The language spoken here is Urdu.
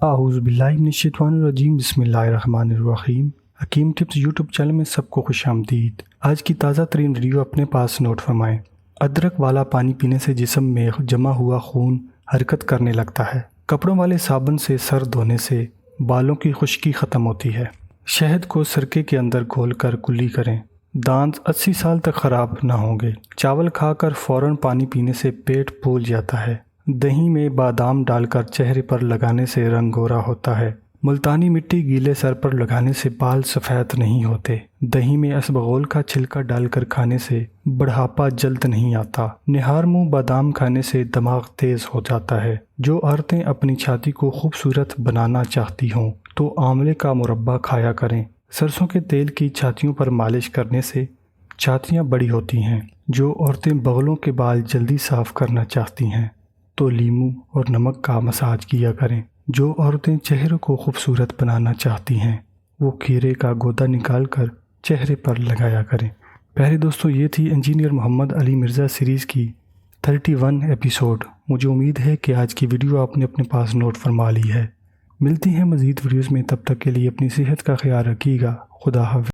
اعوذ باللہ من الشیطان الرجیم، بسم اللہ الرحمن الرحیم۔ حکیم ٹپس یوٹیوب چینل میں سب کو خوش آمدید۔ آج کی تازہ ترین ویڈیو اپنے پاس نوٹ فرمائیں۔ ادرک والا پانی پینے سے جسم میں جمع ہوا خون حرکت کرنے لگتا ہے۔ کپڑوں والے صابن سے سر دھونے سے بالوں کی خشکی ختم ہوتی ہے۔ شہد کو سرکے کے اندر گھول کر کلی کریں، دانت 80 سال تک خراب نہ ہوں گے۔ چاول کھا کر فوراً پانی پینے سے پیٹ پھول جاتا ہے۔ دہی میں بادام ڈال کر چہرے پر لگانے سے رنگ گورا ہوتا ہے۔ ملتانی مٹی گیلے سر پر لگانے سے بال سفید نہیں ہوتے۔ دہی میں اسبغول کا چھلکا ڈال کر کھانے سے بڑھاپا جلد نہیں آتا۔ نہار منہ بادام کھانے سے دماغ تیز ہو جاتا ہے۔ جو عورتیں اپنی چھاتی کو خوبصورت بنانا چاہتی ہوں تو آملے کا مربع کھایا کریں۔ سرسوں کے تیل کی چھاتیوں پر مالش کرنے سے چھاتیاں بڑی ہوتی ہیں۔ جو عورتیں بغلوں کے بال جلدی صاف کرنا چاہتی ہیں تو لیموں اور نمک کا مساج کیا کریں۔ جو عورتیں چہرے کو خوبصورت بنانا چاہتی ہیں وہ کھیرے کا گودا نکال کر چہرے پر لگایا کریں۔ پیارے دوستو، یہ تھی انجینئر محمد علی مرزا سیریز کی 31 ایپیسوڈ۔ مجھے امید ہے کہ آج کی ویڈیو آپ نے اپنے پاس نوٹ فرما لی ہے۔ ملتی ہیں مزید ویڈیوز میں، تب تک کے لیے اپنی صحت کا خیال رکھیے گا۔ خدا حافظ۔